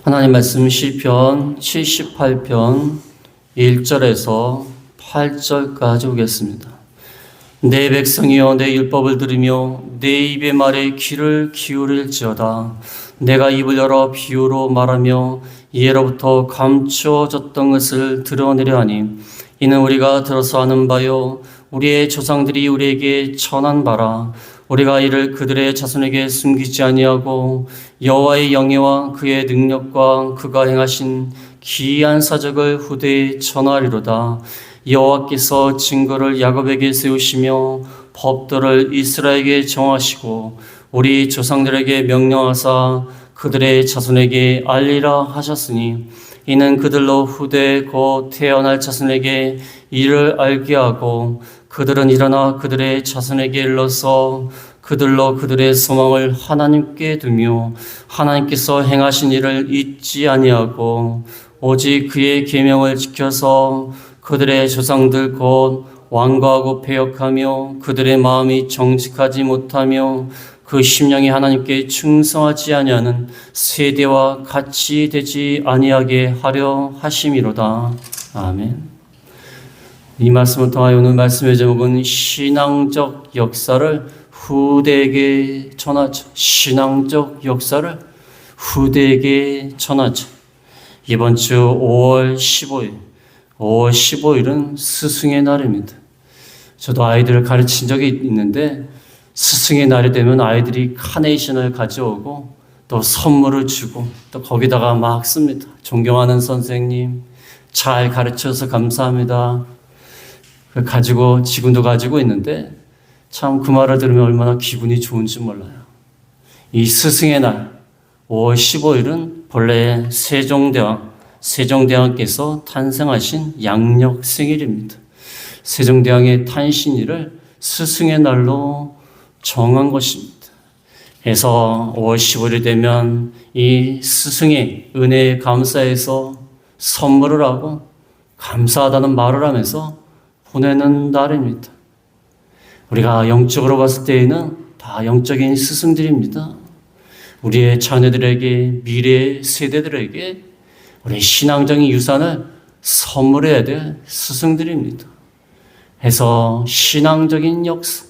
하나님 말씀 시편 78편 1절에서 8절까지 보겠습니다. 내 백성이여 내 율법을 들으며 내 입의 말에 귀를 기울일지어다. 내가 입을 열어 비유로 말하며 이해로부터 감추어졌던 것을 드러내려 하니 이는 우리가 들어서 아는 바요 우리의 조상들이 우리에게 전한 바라. 우리가 이를 그들의 자손에게 숨기지 아니하고 여호와의 영예와 그의 능력과 그가 행하신 기이한 사적을 후대에 전하리로다. 여호와께서 증거를 야곱에게 세우시며 법도를 이스라엘에게 정하시고 우리 조상들에게 명령하사 그들의 자손에게 알리라 하셨으니 이는 그들로 후대 곧 태어날 자손에게 이를 알게 하고 그들은 일어나 그들의 자손에게 일러서 그들로 그들의 소망을 하나님께 두며 하나님께서 행하신 일을 잊지 아니하고 오직 그의 계명을 지켜서 그들의 조상들 곧 완고하고 패역하며 그들의 마음이 정직하지 못하며 그 심령이 하나님께 충성하지 아니하는 세대와 같이 되지 아니하게 하려 하심이로다. 아멘. 이 말씀을 통하여 오늘 말씀의 제목은 신앙적 역사를 후대에게 전하죠. 신앙적 역사를 후대에게 전하죠. 이번 주 5월 15일은 스승의 날입니다. 저도 아이들을 가르친 적이 있는데 스승의 날이 되면 아이들이 카네이션을 가져오고 또 선물을 주고 또 거기다가 막 씁니다. 존경하는 선생님, 잘 가르쳐서 감사합니다. 가지고 지금도 가지고 있는데 참 그 말을 들으면 얼마나 기분이 좋은지 몰라요. 이 스승의 날 5월 15일은 본래 세종대왕께서 탄생하신 양력 생일입니다. 세종대왕의 탄신일을 스승의 날로 정한 것입니다. 그래서 5월 15일이 되면 이 스승의 은혜에 감사해서 선물을 하고 감사하다는 말을 하면서 보내는 날입니다. 우리가 영적으로 봤을 때에는 다 영적인 스승들입니다. 우리의 자녀들에게, 미래의 세대들에게 우리 신앙적인 유산을 선물해야 될 스승들입니다. 해서 신앙적인 역사,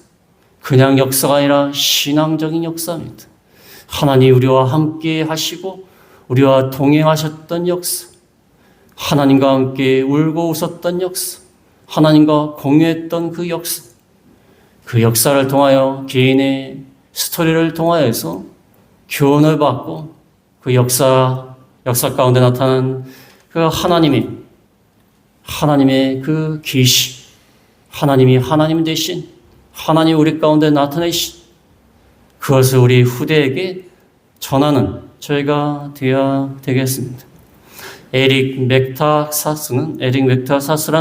그냥 역사가 아니라 신앙적인 역사입니다. 하나님 우리와 함께 하시고 우리와 동행하셨던 역사, 하나님과 함께 울고 웃었던 역사, 하나님과 공유했던 그 역사, 그 역사를 통하여 개인의 스토리를 통하여서 교훈을 받고 그 역사 가운데 나타난 그 하나님의 그 계시, 하나님이 하나님 되신 하나님 우리 가운데 나타내신 그것을 우리 후대에게 전하는 저희가 되어야 되겠습니다. 에릭 맥타사스라는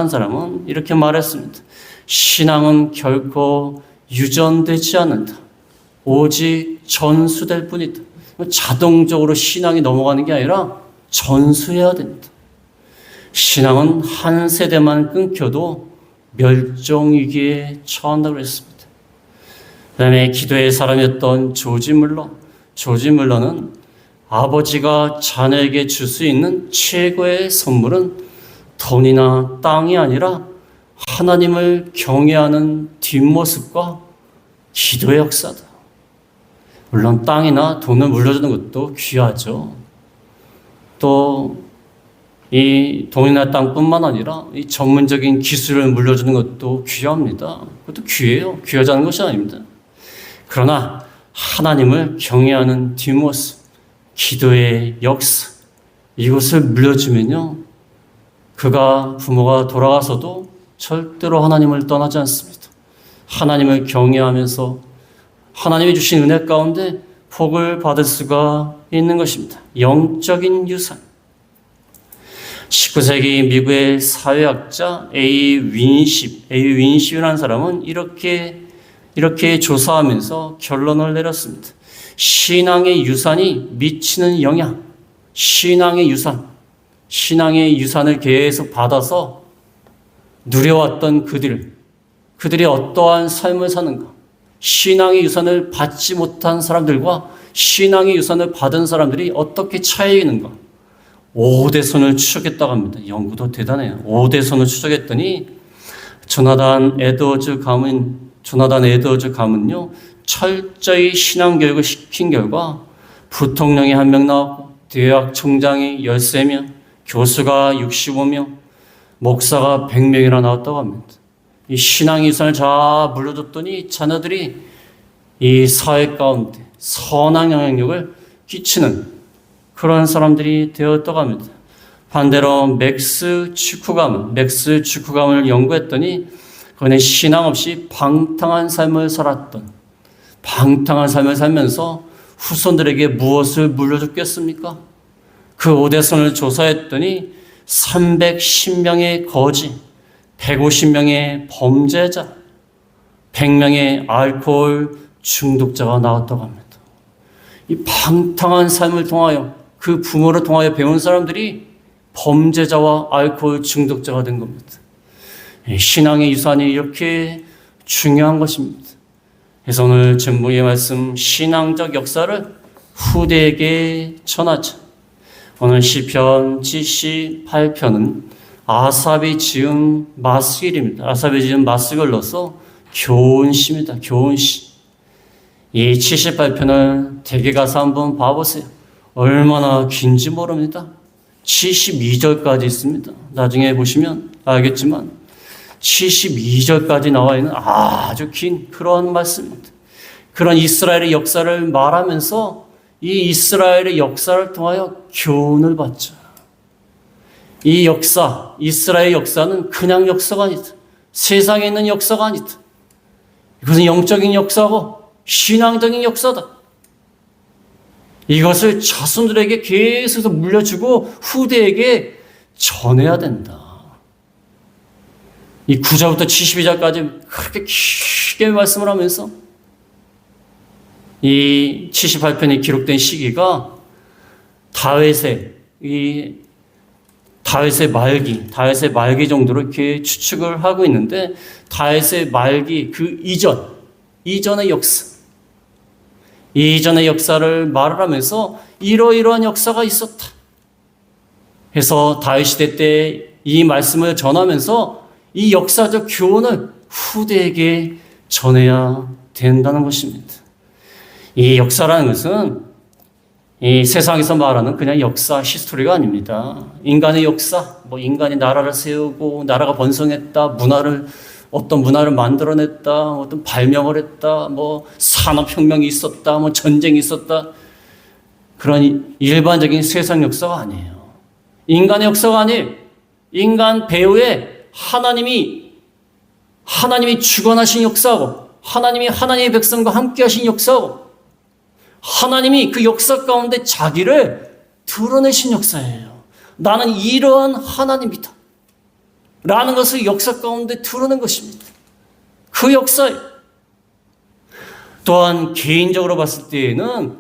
사람은 이렇게 말했습니다. 신앙은 결코 유전되지 않는다. 오직 전수될 뿐이다. 자동적으로 신앙이 넘어가는 게 아니라 전수해야 된다. 신앙은 한 세대만 끊겨도 멸종위기에 처한다고 했습니다. 그 다음에 기도의 사람이었던 조지 물러는 아버지가 자녀에게 줄 수 있는 최고의 선물은 돈이나 땅이 아니라 하나님을 경외하는 뒷모습과 기도의 역사다. 물론 땅이나 돈을 물려주는 것도 귀하죠. 또 이 돈이나 땅뿐만 아니라 이 전문적인 기술을 물려주는 것도 귀합니다. 그것도 귀해요. 귀하지 않은 것이 아닙니다. 그러나 하나님을 경외하는 뒷모습, 기도의 역사, 이것을 물려주면요, 그가 부모가 돌아가서도 절대로 하나님을 떠나지 않습니다. 하나님을 경외하면서 하나님이 주신 은혜 가운데 복을 받을 수가 있는 것입니다. 영적인 유산. 19세기 미국의 사회학자 A. 윈십이라는 사람은 이렇게 조사하면서 결론을 내렸습니다. 신앙의 유산이 미치는 영향, 신앙의 유산을 계속 받아서 누려왔던 그들이 어떠한 삶을 사는가, 신앙의 유산을 받지 못한 사람들과 신앙의 유산을 받은 사람들이 어떻게 차이는가? 5대손을 추적했다고 합니다. 연구도 대단해요. 5대손을 추적했더니 조나단 에드워즈 가문요, 철저히 신앙 교육을 시킨 결과 부통령이 1명 나왔고, 대학 총장이 13명, 교수가 65명, 목사가 100명이나 나왔다고 합니다. 이 신앙의 유산을 잘 물려줬더니 자녀들이 이 사회 가운데 선한 영향력을 끼치는 그런 사람들이 되었다고 합니다. 반대로 맥스 추크감을 연구했더니 그는 신앙 없이 방탕한 삶을 살면서 후손들에게 무엇을 물려줬겠습니까? 그 5대손을 조사했더니 310명의 거지, 150명의 범죄자, 100명의 알코올 중독자가 나왔다고 합니다. 이 방탕한 삶을 통하여 그 부모를 통하여 배운 사람들이 범죄자와 알코올 중독자가 된 겁니다. 신앙의 유산이 이렇게 중요한 것입니다. 그래서 오늘 전부의 말씀, 신앙적 역사를 후대에게 전하자. 오늘 시편 78편은 아삽이 지은 마스길입니다. 아삽이 지은 마스길로서 교훈시입니다. 교훈시. 이 78편을 댁에 가서 한번 봐보세요. 얼마나 긴지 모릅니다. 72절까지 있습니다. 나중에 보시면 알겠지만 72절까지 나와 있는 아주 긴 그런 말씀입니다. 그런 이스라엘의 역사를 말하면서 이 이스라엘의 역사를 통하여 교훈을 받죠. 이 역사, 이스라엘의 역사는 그냥 역사가 아니다. 세상에 있는 역사가 아니다. 이것은 영적인 역사고 신앙적인 역사다. 이것을 자손들에게 계속 물려주고 후대에게 전해야 된다. 이 9절부터 72절까지 그렇게 길게 말씀을 하면서 이 78편이 기록된 시기가 다윗의 말기 정도로 이렇게 추측을 하고 있는데, 다윗의 말기 그 이전의 역사, 이전의 역사를 말을 하면서 이러이러한 역사가 있었다 해서 다윗 시대 때 이 말씀을 전하면서 이 역사적 교훈을 후대에게 전해야 된다는 것입니다. 이 역사라는 것은 이 세상에서 말하는 그냥 역사, 히스토리가 아닙니다. 인간의 역사, 인간이 나라를 세우고 나라가 번성했다, 어떤 문화를 만들어냈다, 어떤 발명을 했다, 산업혁명이 있었다, 전쟁이 있었다. 그런 일반적인 세상 역사가 아니에요. 인간의 역사가 아니에요. 인간 배후에 하나님이 주관하신 역사고, 하나님의 백성과 함께 하신 역사고, 하나님이 그 역사 가운데 자기를 드러내신 역사예요. 나는 이러한 하나님이다 라는 것을 역사 가운데 드러낸 것입니다. 그 역사예요. 또한 개인적으로 봤을 때에는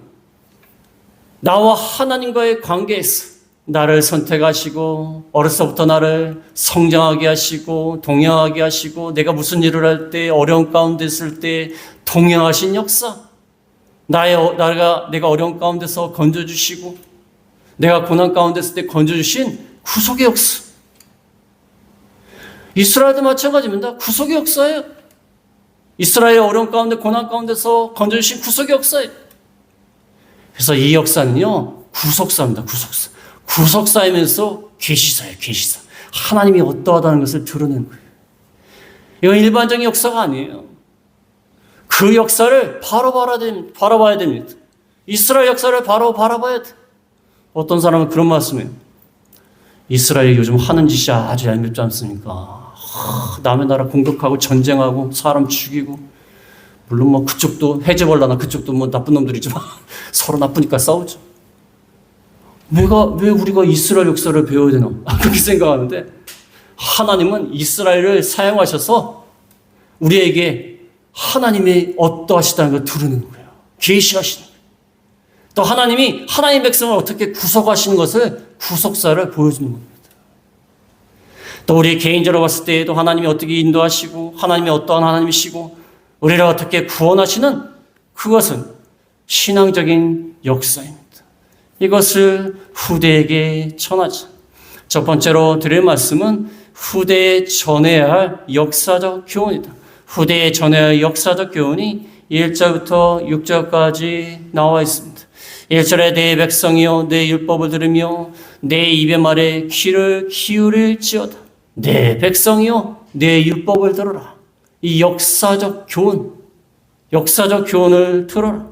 나와 하나님과의 관계에서 나를 선택하시고 어려서부터 나를 성장하게 하시고 동행하게 하시고 내가 무슨 일을 할 때 어려운 가운데 있을 때 동행하신 역사, 내가 어려운 가운데서 건져주시고 내가 고난 가운데 있을 때 건져주신 구속의 역사. 이스라엘도 마찬가지입니다. 구속의 역사예요. 이스라엘의 어려운 가운데 고난 가운데서 건져주신 구속의 역사예요. 그래서 이 역사는요, 구속사입니다. 구속사이면서 계시사예요. 계시사. 하나님이 어떠하다는 것을 드러내는 거예요. 이건 일반적인 역사가 아니에요. 그 역사를 바로 바라봐야 됩니다. 이스라엘 역사를 바로 바라봐야 돼. 어떤 사람은 그런 말씀이에요. 이스라엘이 요즘 하는 짓이 아주 얄밉지 않습니까? 남의 나라 공격하고 전쟁하고 사람 죽이고, 물론 그쪽도 헤즈볼라나 그쪽도 나쁜 놈들이지만 서로 나쁘니까 싸우죠. 왜 우리가 이스라엘 역사를 배워야 되나? 그렇게 생각하는데, 하나님은 이스라엘을 사용하셔서 우리에게 하나님이 어떠하시다는 걸 드러내는 거예요. 계시하시는 거예요. 또 하나님이 하나님의 백성을 어떻게 구속하시는 것을, 구속사를 보여주는 겁니다. 또 우리 개인적으로 봤을 때에도 하나님이 어떻게 인도하시고 하나님이 어떠한 하나님이시고 우리를 어떻게 구원하시는, 그것은 신앙적인 역사입니다. 이것을 후대에게 전하자. 첫 번째로 드릴 말씀은 후대에 전해야 할 역사적 교훈이다. 후대에 전해야 할 역사적 교훈이 1절부터 6절까지 나와 있습니다. 1절에 내 백성이여 내 율법을 들으며 내 입의 말에 귀를 기울일지어다. 내 백성이여 내 율법을 들어라. 이 역사적 교훈을 들어라.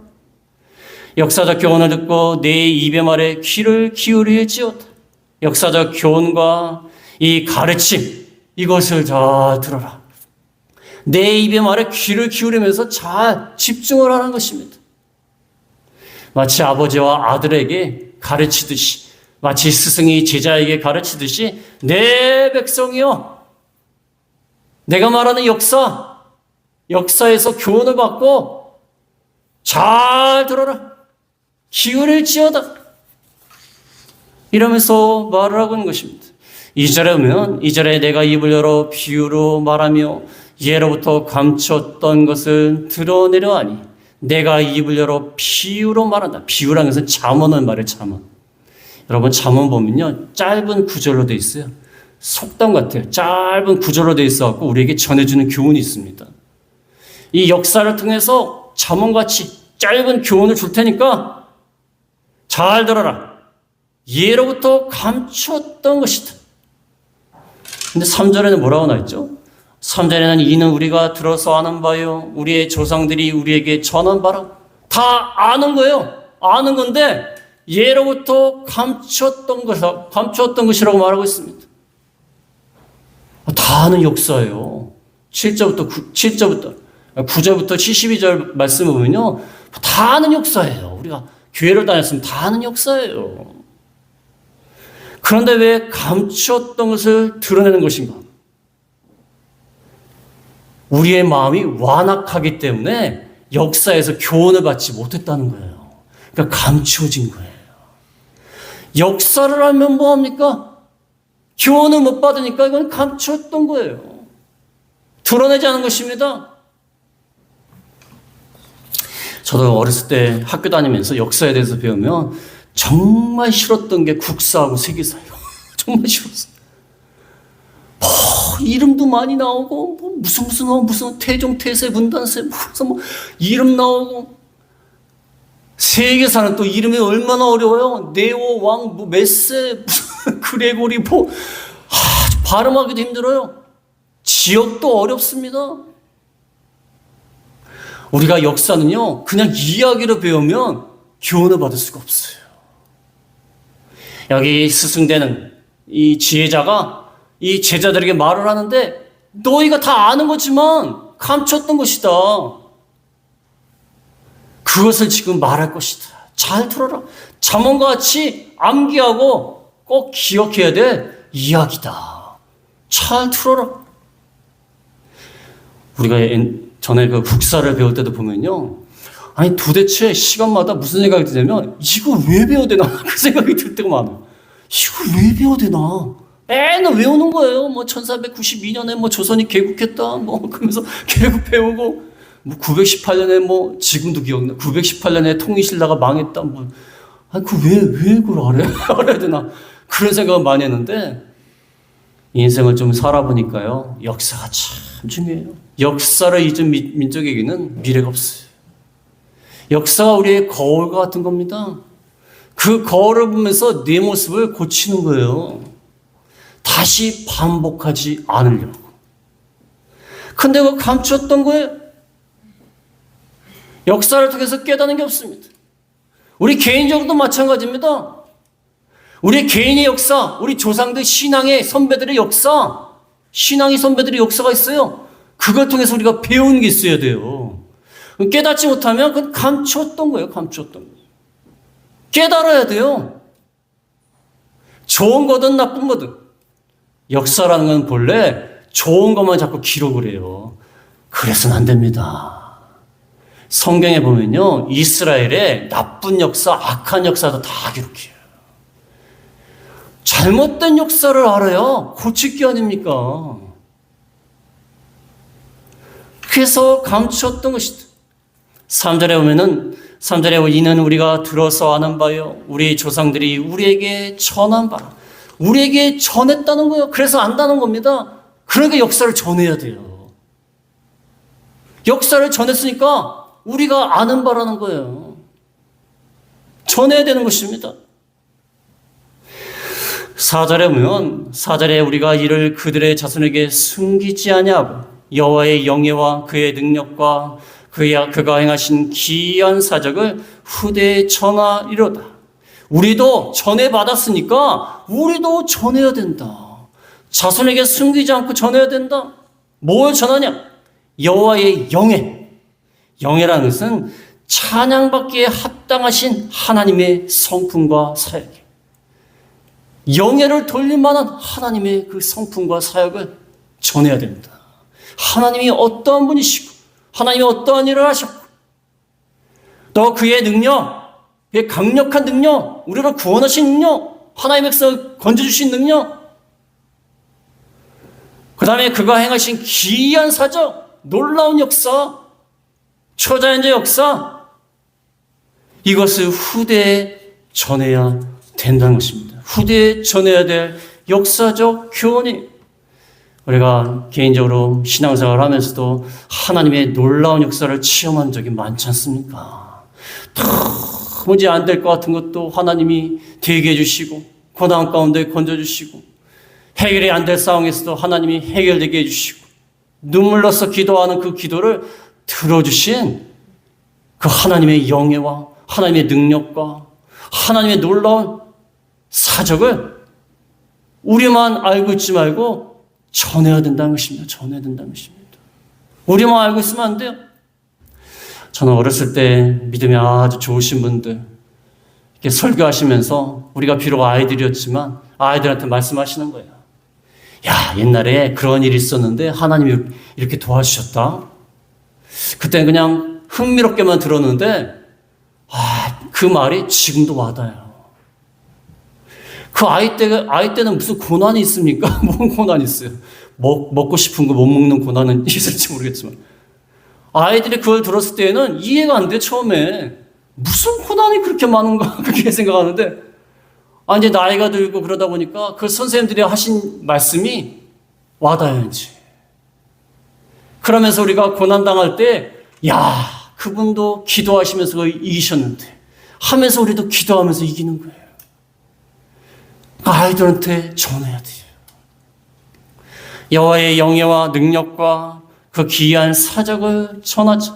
역사적 교훈을 듣고 내 입의 말에 귀를 기울일지어다. 역사적 교훈과 이 가르침, 이것을 잘 들어라. 내 입의 말에 귀를 기울이면서 잘 집중을 하는 것입니다. 마치 아버지와 아들에게 가르치듯이, 마치 스승이 제자에게 가르치듯이 내 백성이여, 내가 말하는 역사에서 교훈을 받고 잘 들어라. 기울일지어다. 이러면서 말을 하고 있는 것입니다. 2절에 보면 2절에 내가 입을 열어 비유로 말하며 예로부터 감췄던 것을 드러내려 하니 내가 입을 열어 비유로 말한다. 비유라는 것은 잠언을 말해요. 잠언. 여러분 잠언 보면요. 짧은 구절로 되어 있어요. 속담 같아요. 짧은 구절로 되어 있어서 우리에게 전해주는 교훈이 있습니다. 이 역사를 통해서 잠언같이 짧은 교훈을 줄 테니까 잘 들어라. 예로부터 감췄던 것이다. 근데 3절에는 뭐라고 나있죠? 3절에는 이는 우리가 들어서 아는 바요. 우리의 조상들이 우리에게 전한 바라. 다 아는 거예요. 아는 건데 예로부터 감췄던 것이라고 말하고 있습니다. 다 아는 역사예요. 9절부터 72절 말씀을 보면요. 다 아는 역사예요. 우리가 교회를 다녔으면 다 아는 역사예요. 그런데 왜 감추었던 것을 드러내는 것인가? 우리의 마음이 완악하기 때문에 역사에서 교훈을 받지 못했다는 거예요. 그러니까 감추어진 거예요. 역사를 알면 뭐합니까? 교훈을 못 받으니까 이건 감추었던 거예요. 드러내지 않은 것입니다. 저도 어렸을 때 학교 다니면서 역사에 대해서 배우면 정말 싫었던 게 국사하고 세계사예요. 정말 싫었어요. 이름도 많이 나오고 무슨 태종 태세 분단세 무슨 이름 나오고 세계사는 또 이름이 얼마나 어려워요. 네오 왕 메세 무슨 그레고리 발음하기도 힘들어요. 지역도 어렵습니다. 우리가 역사는요 그냥 이야기로 배우면 교훈을 받을 수가 없어요. 여기 스승되는 이 지혜자가 이 제자들에게 말을 하는데 너희가 다 아는 거지만 감췄던 것이다. 그것을 지금 말할 것이다. 잘 들어라. 잠언과 같이 암기하고 꼭 기억해야 될 이야기다. 잘 들어라. 우리가 전에 그 국사를 배울 때도 보면요. 아니 도대체 시간마다 무슨 생각이 드냐면 이거 왜 배워야 되나 그 생각이 들 때가 많아요. 이거 왜 배워야 되나? 맨날 외우는 거예요. 1492년에 조선이 개국했다. 그러면서 개국 배우고 918년에 지금도 기억나. 918년에 통일신라가 망했다. 아니 왜 그걸 알아야 되나? 그런 생각을 많이 했는데 인생을 좀 살아보니까요. 역사가 참 중요해요. 역사를 잊은 민족에게는 미래가 없어요. 역사가 우리의 거울과 같은 겁니다. 그 거울을 보면서 내 모습을 고치는 거예요. 다시 반복하지 않으려고. 근데 그거 감추었던 거예요. 역사를 통해서 깨닫는 게 없습니다. 우리 개인적으로도 마찬가지입니다. 우리 개인의 역사, 우리 조상들 신앙의 선배들의 역사, 신앙의 선배들의 역사가 있어요. 그걸 통해서 우리가 배우는 게 있어야 돼요. 깨닫지 못하면 그건 감추었던 거예요. 감추었던 거예요. 깨달아야 돼요. 좋은 거든 나쁜 거든. 역사라는 건 본래 좋은 것만 자꾸 기록을 해요. 그래서는 안 됩니다. 성경에 보면요. 이스라엘의 나쁜 역사, 악한 역사도 다 기록해요. 잘못된 역사를 알아야 고칠 게 아닙니까? 그래서 감추었던 것이다. 3절에 보면은 3절에 이는 우리가 들어서 아는 바요. 우리 조상들이 우리에게 전한 바라. 우리에게 전했다는 거예요. 그래서 안다는 겁니다. 그러니까 역사를 전해야 돼요. 역사를 전했으니까 우리가 아는 바라는 거예요. 전해야 되는 것입니다. 4절에 보면 4절에 우리가 이를 그들의 자손에게 숨기지 아니하고 여호와의 영예와 그의 능력과 그가 행하신 기이한 사적을 후대에 전하리로다. 우리도 전해받았으니까 우리도 전해야 된다. 자손에게 숨기지 않고 전해야 된다. 뭘 전하냐? 여호와의 영예. 영예라는 것은 찬양받기에 합당하신 하나님의 성품과 사역. 영예를 돌릴 만한 하나님의 그 성품과 사역을 전해야 됩니다. 하나님이 어떠한 분이시고 하나님이 어떠한 일을 하셨고 또 그의 능력, 그의 강력한 능력, 우리를 구원하신 능력, 하나님의 백성을 건져주신 능력, 그 다음에 그가 행하신 기이한 사적, 놀라운 역사, 초자연적 역사, 이것을 후대에 전해야 된다는 것입니다. 후대에 전해야 될 역사적 교훈이, 우리가 개인적으로 신앙생활을 하면서도 하나님의 놀라운 역사를 체험한 적이 많지 않습니까? 도무지 안 될 것 같은 것도 하나님이 되게 해주시고 고난 가운데 건져주시고 해결이 안 될 상황에서도 하나님이 해결되게 해주시고 눈물 나서 기도하는 그 기도를 들어주신 그 하나님의 영예와 하나님의 능력과 하나님의 놀라운 사적을 우리만 알고 있지 말고 전해야 된다는 것입니다. 전해야 된다는 것입니다. 우리만 알고 있으면 안 돼요. 저는 어렸을 때 믿음이 아주 좋으신 분들 이렇게 설교하시면서 우리가 비록 아이들이었지만 아이들한테 말씀하시는 거예요. 야, 옛날에 그런 일이 있었는데 하나님이 이렇게 도와주셨다. 그때 그냥 흥미롭게만 들었는데 그 말이 지금도 와닿아요. 그 아이 때는 무슨 고난이 있습니까? 뭔 고난이 있어요? 먹고 싶은 거 못 먹는 고난은 있을지 모르겠지만 아이들이 그걸 들었을 때에는 이해가 안 돼. 처음에 무슨 고난이 그렇게 많은가 그렇게 생각하는데 이제 나이가 들고 그러다 보니까 그 선생님들이 하신 말씀이 와닿아야지. 그러면서 우리가 고난당할 때 그분도 기도하시면서 그걸 이기셨는데 하면서 우리도 기도하면서 이기는 거예요. 아이들한테 전해야 돼요. 여호와의 영예와 능력과 그 기이한 사적을 전하자.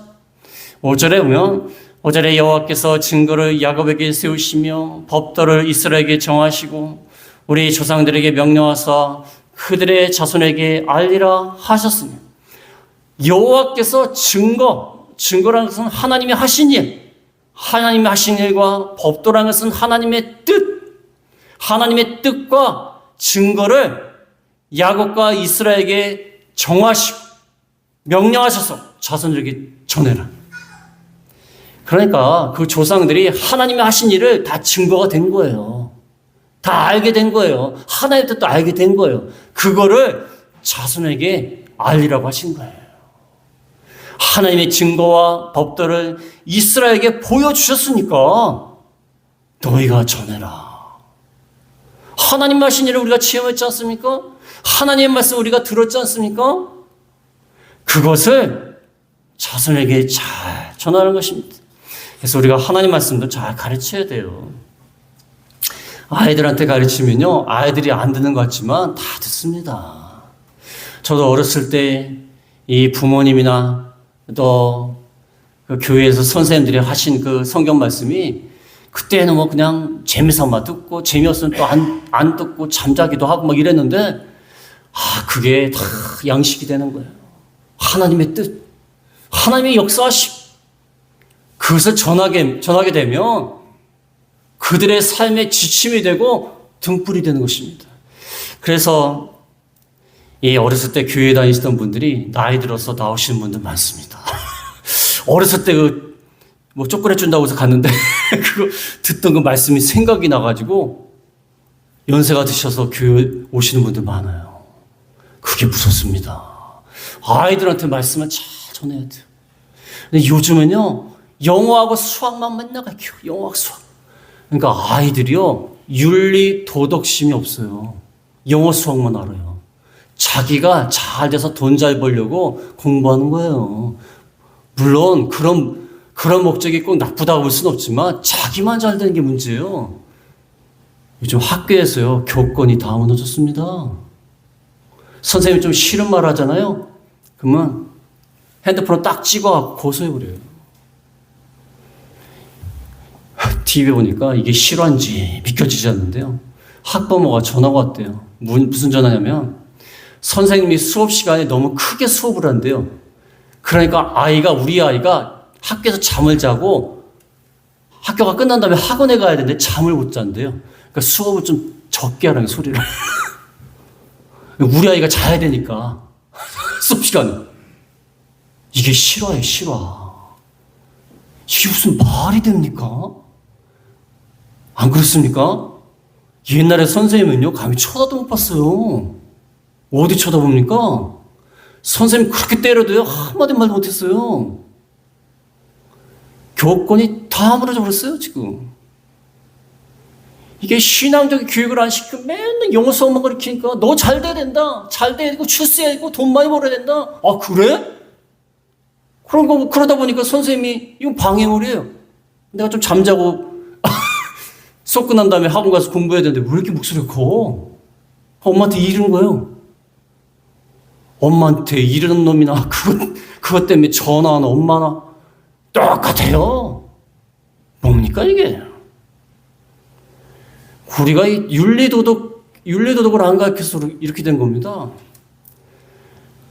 5절에 보면 5절에 여호와께서 증거를 야곱에게 세우시며 법도를 이스라엘에게 정하시고 우리 조상들에게 명령하사 그들의 자손에게 알리라 하셨으며, 여호와께서 증거라는 것은 하나님이 하신 일, 하나님이 하신 일과 법도라는 것은 하나님의 하나님의 뜻과 증거를 야곱과 이스라엘에게 정하시고 명령하셔서 자손들에게 전해라. 그러니까 그 조상들이 하나님이 하신 일을 다 증거가 된 거예요. 다 알게 된 거예요. 하나님의 뜻도 알게 된 거예요. 그거를 자손에게 알리라고 하신 거예요. 하나님의 증거와 법도를 이스라엘에게 보여주셨으니까 너희가 전해라. 하나님 하신 일을 우리가 체험했지 않습니까? 하나님의 말씀 우리가 들었지 않습니까? 그것을 자손에게 잘 전하는 것입니다. 그래서 우리가 하나님 말씀도 잘 가르쳐야 돼요. 아이들한테 가르치면요, 아이들이 안 듣는 것 같지만 다 듣습니다. 저도 어렸을 때 이 부모님이나 또 그 교회에서 선생님들이 하신 그 성경 말씀이 그때는 뭐 그냥 재미삼아 듣고 재미없으면 또 안 듣고 잠자기도 하고 막 이랬는데 그게 다 양식이 되는 거예요. 하나님의 뜻, 하나님의 역사하심, 그것을 전하게 되면 그들의 삶의 지침이 되고 등불이 되는 것입니다. 그래서 어렸을 때 교회에 다니시던 분들이 나이 들어서 나오시는 분들 많습니다. 어렸을 때 뭐 초콜릿 준다고 해서 갔는데 그거 듣던 그 말씀이 생각이 나가지고 연세가 드셔서 교회 오시는 분들 많아요. 그게 무섭습니다. 아이들한테 말씀을 잘 전해야 돼요. 근데 요즘은요, 영어하고 수학만 맨날 가르쳐. 영어하고 수학. 그러니까 아이들이요, 윤리 도덕심이 없어요. 영어 수학만 알아요. 자기가 잘 돼서 돈 잘 벌려고 공부하는 거예요. 물론 그런 목적이 꼭 나쁘다고 볼 수는 없지만 자기만 잘 되는 게 문제예요. 요즘 학교에서요, 교권이 다 무너졌습니다. 선생님이 좀 싫은 말 하잖아요. 그러면 핸드폰을 딱 찍어갖고 고소해버려요. TV에 보니까 이게 실화인지 믿겨지지 않는데요. 학부모가 전화가 왔대요. 무슨 전화냐면 선생님이 수업 시간에 너무 크게 수업을 한대요. 그러니까 우리 아이가 학교에서 잠을 자고 학교가 끝난 다음에 학원에 가야 되는데 잠을 못 잔대요. 그러니까 수업을 좀 적게 하라는 소리를. 우리 아이가 자야 되니까 수업 시간에. 이게 실화예요, 실화. 이게 무슨 말이 됩니까? 안 그렇습니까? 옛날에 선생님은요, 감히 쳐다도 못 봤어요. 어디 쳐다봅니까? 선생님 그렇게 때려도요, 한마디 말도 못했어요. 교권이 다 무너져 버렸어요, 지금. 이게 신앙적인 교육을 안 시키고 맨날 영어 수업만 가르치니까 너 잘 돼야 된다. 잘 돼야 되고 출세해야 되고 돈 많이 벌어야 된다. 아, 그래? 그러다 보니까 선생님이 이건 방해물이에요. 내가 좀 잠자고 수업 끝난 다음에 학원 가서 공부해야 되는데 왜 이렇게 목소리가 커? 엄마한테 이르는 거예요. 엄마한테 이르는 놈이나 그것 때문에 전화하는 엄마나 똑같아요. 뭡니까 이게? 우리가 이 윤리도덕을 안 가르쳐서 이렇게 된 겁니다.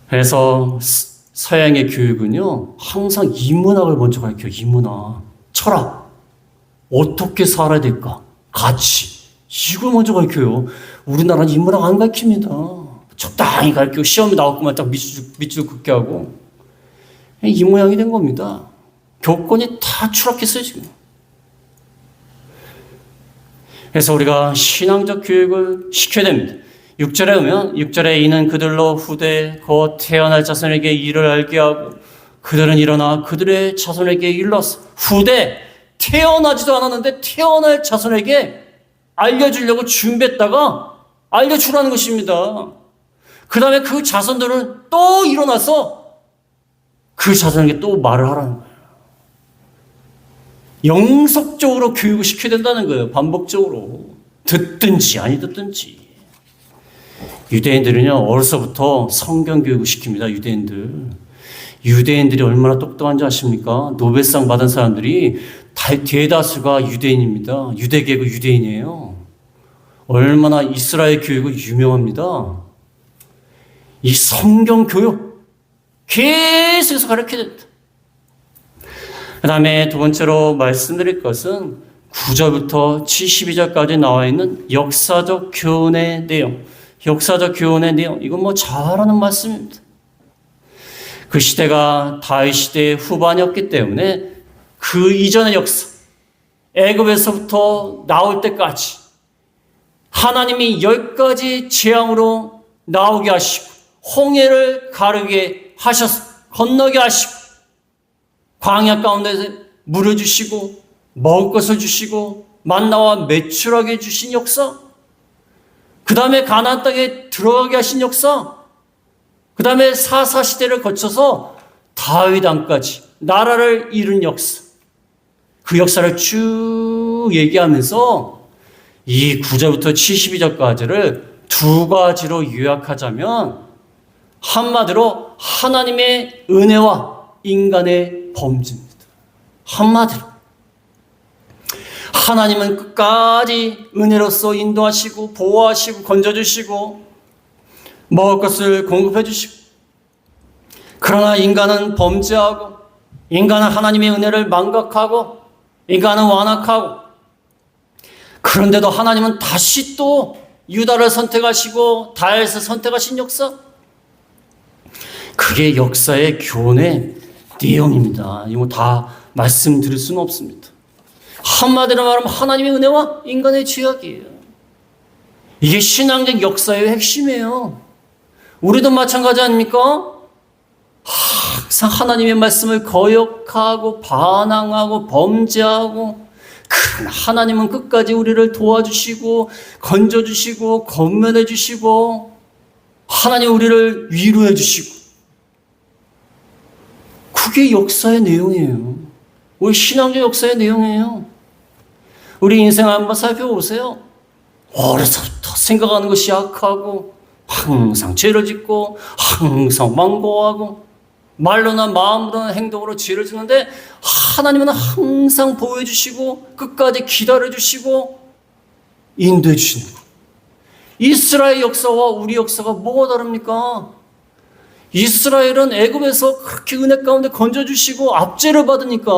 그래서 서양의 교육은요, 항상 인문학을 먼저 가르쳐요. 인문학. 철학. 어떻게 살아야 될까? 가치. 이걸 먼저 가르쳐요. 우리나라는 인문학 안 가르칩니다. 적당히 가르치고 시험에 나왔구만 딱 밑줄 긋게 하고. 이 모양이 된 겁니다. 교권이 다 추락했어요, 지금. 그래서 우리가 신앙적 교육을 시켜야 됩니다. 6절에 오면 6절에 이는 그들로 후대 곧 태어날 자손에게 이를 알게 하고 그들은 일어나 그들의 자손에게 일러서 후대 태어나지도 않았는데 태어날 자손에게 알려주려고 준비했다가 알려주라는 것입니다. 그 다음에 그 자손들은 또 일어나서 그 자손에게 또 말을 하라는 거예요. 영속적으로 교육을 시켜야 된다는 거예요. 반복적으로. 듣든지 아니 듣든지. 유대인들은요, 어려서부터 성경 교육을 시킵니다. 유대인들이 얼마나 똑똑한지 아십니까? 노벨상 받은 사람들이 대다수가 유대인입니다. 유대계고 유대인이에요. 얼마나 이스라엘 교육은 유명합니다. 이 성경 교육 계속해서 가르쳐야 됩니다. 그 다음에 두 번째로 말씀드릴 것은 9절부터 72절까지 나와 있는 역사적 교훈의 내용. 역사적 교훈의 내용. 이건 뭐 잘 아는 말씀입니다. 그 시대가 다윗 시대의 후반이었기 때문에 그 이전의 역사, 애굽에서부터 나올 때까지 하나님이 10가지 재앙으로 나오게 하시고 홍해를 가르게 하셔서 건너게 하시고 광야 가운데 물을 주시고 먹을 것을 주시고 만나와 매출하게 주신 역사, 그 다음에 가나안 땅에 들어가게 하신 역사, 그 다음에 사사시대를 거쳐서 다윗 왕까지 나라를 이룬 역사, 그 역사를 쭉 얘기하면서 이 9절부터 72절까지를 두 가지로 요약하자면 한마디로 하나님의 은혜와 인간의 범죄입니다. 한마디로 하나님은 끝까지 은혜로서 인도하시고 보호하시고 건져주시고 먹을 것을 공급해 주시고, 그러나 인간은 범죄하고 인간은 하나님의 은혜를 망각하고 인간은 완악하고, 그런데도 하나님은 다시 또 유다를 선택하시고 다윗을 선택하신 역사, 그게 역사의 교훈의 내용입니다. 이거 다 말씀드릴 수는 없습니다. 한마디로 말하면 하나님의 은혜와 인간의 죄악이에요. 이게 신앙적 역사의 핵심이에요. 우리도 마찬가지 아닙니까? 항상 하나님의 말씀을 거역하고 반항하고 범죄하고, 그러나 하나님은 끝까지 우리를 도와주시고 건져주시고 건면해 주시고 하나님 우리를 위로해 주시고, 그게 역사의 내용이에요. 우리 신앙적 역사의 내용이에요. 우리 인생 한번 살펴보세요. 어려서부터 생각하는 것이 약하고 항상 죄를 짓고 항상 완고하고 말로나 마음으로나 행동으로 죄를 짓는데, 하나님은 항상 보여주시고 끝까지 기다려주시고 인도해 주시는 거예요. 이스라엘 역사와 우리 역사가 뭐가 다릅니까? 이스라엘은 애굽에서 그렇게 은혜 가운데 건져주시고 압제를 받으니까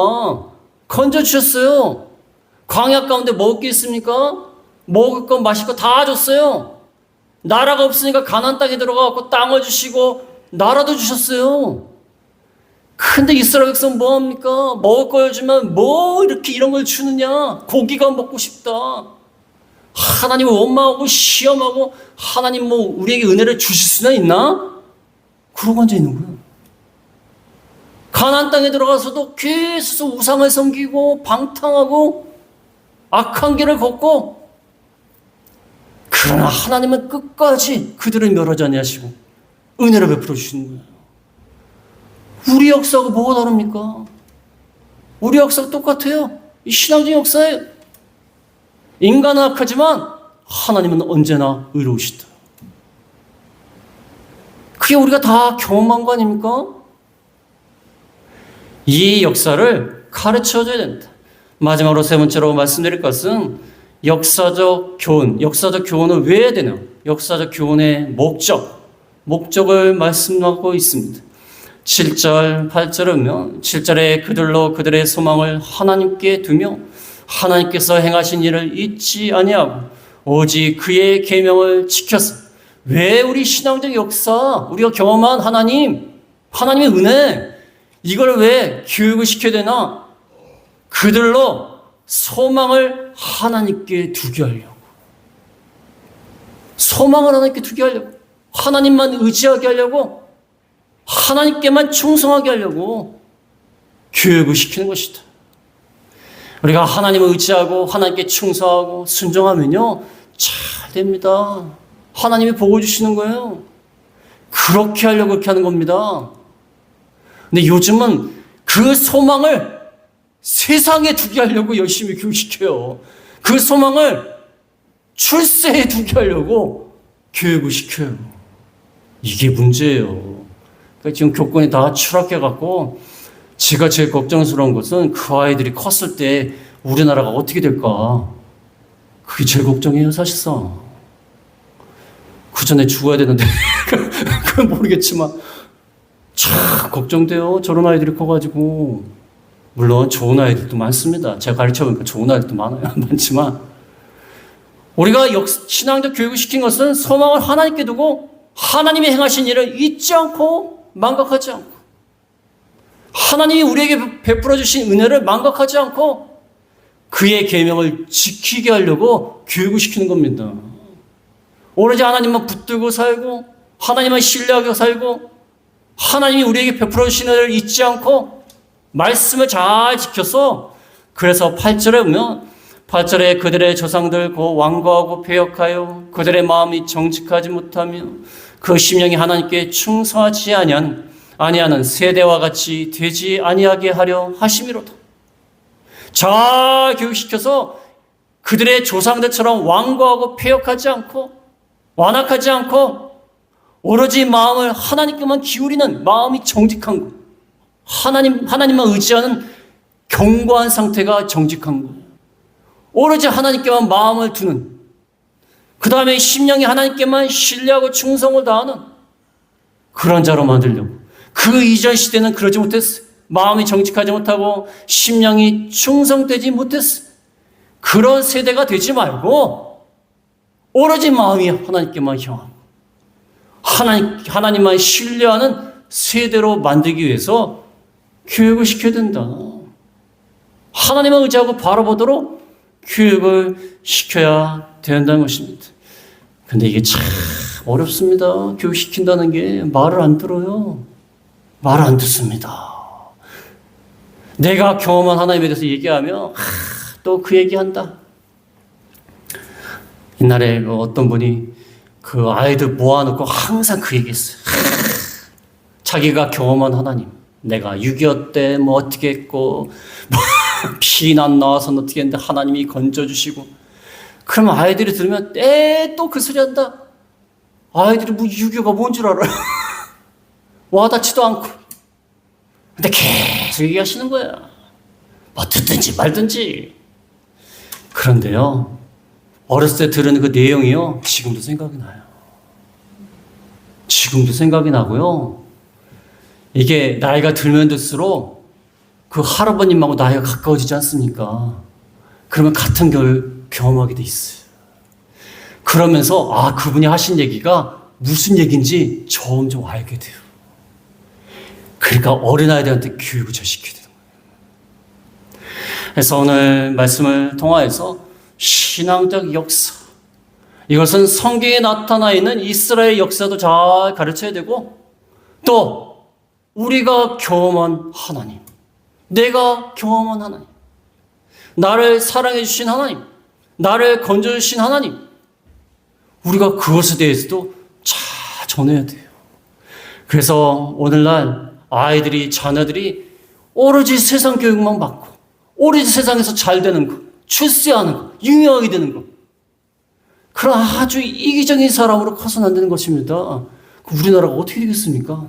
건져주셨어요. 광야 가운데 먹을 게 있습니까? 먹을 거 마실 거 다 줬어요. 나라가 없으니까 가나안 땅에 들어가서 땅을 주시고 나라도 주셨어요. 근데 이스라엘 백성은 뭐합니까? 먹을 걸 주면 뭐 이렇게 이런 걸 주느냐? 고기가 먹고 싶다. 하나님을 원망하고 시험하고, 하나님 뭐 우리에게 은혜를 주실 수나 있나? 그러고 앉아 있는 거예요. 가나안 땅에 들어가서도 계속 우상을 섬기고 방탕하고 악한 길을 걷고, 그러나 하나님은 끝까지 그들을 멸하지 아니하시고 은혜를 베풀어 주시는 거예요. 우리 역사가 뭐가 다릅니까? 우리 역사가 똑같아요. 이 신앙적인 역사예요. 인간은 악하지만 하나님은 언제나 의로우시다. 그게 우리가 다 경험한 거 아닙니까? 이 역사를 가르쳐줘야 된다. 마지막으로 세 번째로 말씀드릴 것은 역사적 교훈. 역사적 교훈을 왜 해야 되냐? 역사적 교훈의 목적을 말씀하고 있습니다. 7절, 8절을 보면 7절에 그들로 그들의 소망을 하나님께 두며 하나님께서 행하신 일을 잊지 아니하고 오직 그의 계명을 지켰어. 왜 우리 신앙적 역사, 우리가 경험한 하나님의 은혜, 이걸 왜 교육을 시켜야 되나? 그들로 소망을 하나님께 두게 하려고. 소망을 하나님께 두게 하려고. 하나님만 의지하게 하려고. 하나님께만 충성하게 하려고 교육을 시키는 것이다. 우리가 하나님을 의지하고 하나님께 충성하고 순종하면요, 잘 됩니다. 하나님이 복을 주시는 거예요. 그렇게 하려고 그렇게 하는 겁니다. 근데 요즘은 그 소망을 세상에 두게 하려고 열심히 교육시켜요. 그 소망을 출세에 두게 하려고 교육을 시켜요. 이게 문제예요. 그러니까 지금 교권이 다 추락해갖고, 제가 제일 걱정스러운 것은 그 아이들이 컸을 때 우리나라가 어떻게 될까? 그게 제일 걱정이에요, 사실상. 그 전에 죽어야 되는데, 그건 모르겠지만, 참 걱정돼요. 저런 아이들이 커가지고. 물론 좋은 아이들도 많습니다. 제가 가르쳐보니까 좋은 아이들도 많아요. 많지만, 우리가 신앙적 교육을 시킨 것은 소망을 하나님께 두고 하나님이 행하신 일을 잊지 않고 망각하지 않고, 하나님이 우리에게 베풀어 주신 은혜를 망각하지 않고 그의 계명을 지키게 하려고 교육을 시키는 겁니다. 오로지 하나님만 붙들고 살고 하나님만 신뢰하고 살고 하나님이 우리에게 베풀어 주신 은혜를 잊지 않고 말씀을 잘 지켜서, 그래서 8절에 보면 8절에 그들의 조상들 곧 완고하고 패역하여 그들의 마음이 정직하지 못하며 그 심령이 하나님께 충성하지 아니하는 세대와 같이 되지 아니하게 하려 하심이로다. 잘 교육시켜서 그들의 조상들처럼 완고하고 패역하지 않고 완악하지 않고 오로지 마음을 하나님께만 기울이는 마음이 정직한 것, 하나님만 의지하는 견고한 상태가 정직한 것, 오로지 하나님께만 마음을 두는, 그 다음에 심령이 하나님께만 신뢰하고 충성을 다하는 그런 자로 만들려고. 그 이전 시대는 그러지 못했어요. 마음이 정직하지 못하고 심령이 충성되지 못했어요. 그런 세대가 되지 말고 오로지 마음이 하나님께만 향하고 하나님만 신뢰하는 세대로 만들기 위해서 교육을 시켜야 된다. 하나님을 의지하고 바라보도록 교육을 시켜야 된다는 것입니다. 근데 이게 참 어렵습니다. 교육시킨다는 게 말을 안 들어요. 말 안 듣습니다. 내가 경험한 하나님에 대해서 얘기하면 또 그 얘기한다. 옛날에 어떤 분이 그 아이들 모아놓고 항상 그 얘기했어요. 자기가 경험한 하나님. 내가 6.25 때 뭐 어떻게 했고 뭐 피난 나와서는 어떻게 했는데 하나님이 건져주시고. 그러면 아이들이 들으면 또 그 소리 한다. 아이들이 뭐 6.25가 뭔 줄 알아요. 와닿지도 않고. 근데 계속 얘기하시는 거야. 뭐 듣든지 말든지. 그런데요, 어렸을 때 들은 그 내용이요, 지금도 생각이 나요. 지금도 생각이 나고요. 이게 나이가 들면 들수록 그 할아버님하고 나이가 가까워지지 않습니까? 그러면 같은 걸 경험하게 돼 있어요. 그러면서 그분이 하신 얘기가 무슨 얘기인지 점점 알게 돼요. 그러니까 어린아이들한테 교육을 잘 시켜야 되는 거예요. 그래서 오늘 말씀을 통하여서 신앙적 역사, 이것은 성경에 나타나 있는 이스라엘 역사도 잘 가르쳐야 되고, 또 우리가 경험한 하나님, 내가 경험한 하나님, 나를 사랑해 주신 하나님, 나를 건져 주신 하나님, 우리가 그것에 대해서도 잘 전해야 돼요. 그래서 오늘날 아이들이, 자녀들이 오로지 세상 교육만 받고, 오로지 세상에서 잘 되는 것, 출세하는 것, 유명하게 되는 것, 그런 아주 이기적인 사람으로 커서는 안 되는 것입니다. 우리나라가 어떻게 되겠습니까?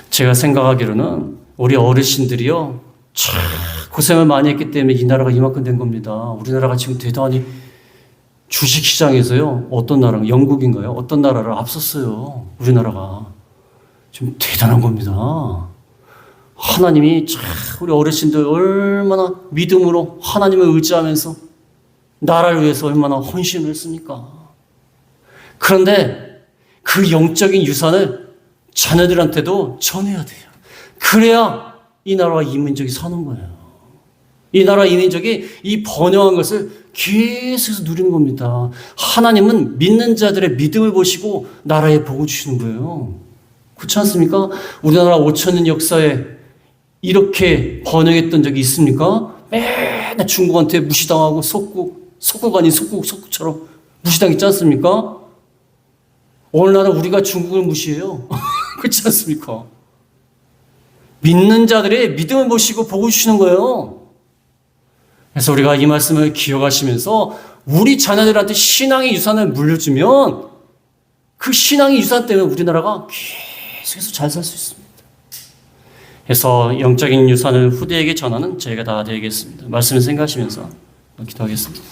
제가 생각하기로는 우리 어르신들이요, 참 고생을 많이 했기 때문에 이 나라가 이만큼 된 겁니다. 우리나라가 지금 대단히 주식시장에서요, 어떤 나라, 영국인가요? 어떤 나라를 앞섰어요. 우리나라가. 좀 대단한 겁니다. 하나님이 참 우리 어르신들 얼마나 믿음으로 하나님을 의지하면서 나라를 위해서 얼마나 헌신을 했습니까? 그런데 그 영적인 유산을 자녀들한테도 전해야 돼요. 그래야 이 나라와 이 민족이 사는 거예요. 이 나라 이 민족이 이 번영한 것을 계속해서 누리는 겁니다. 하나님은 믿는 자들의 믿음을 보시고 나라에 복을 주시는 거예요. 그렇지 않습니까? 우리나라 5,000년 역사에 이렇게 번영했던 적이 있습니까? 맨날 중국한테 무시당하고 속국 아닌 속국처럼 무시당했지 않습니까? 오늘날은 우리가 중국을 무시해요. 그렇지 않습니까? 믿는 자들의 믿음을 보시고 복을 주시는 거예요. 그래서 우리가 이 말씀을 기억하시면서 우리 자녀들한테 신앙의 유산을 물려주면 그 신앙의 유산 때문에 우리나라가 계속해서 잘 살 수 있습니다. 그래서 영적인 유산을 후대에게 전하는 저희가 다 되겠습니다. 말씀을 생각하시면서 기도하겠습니다.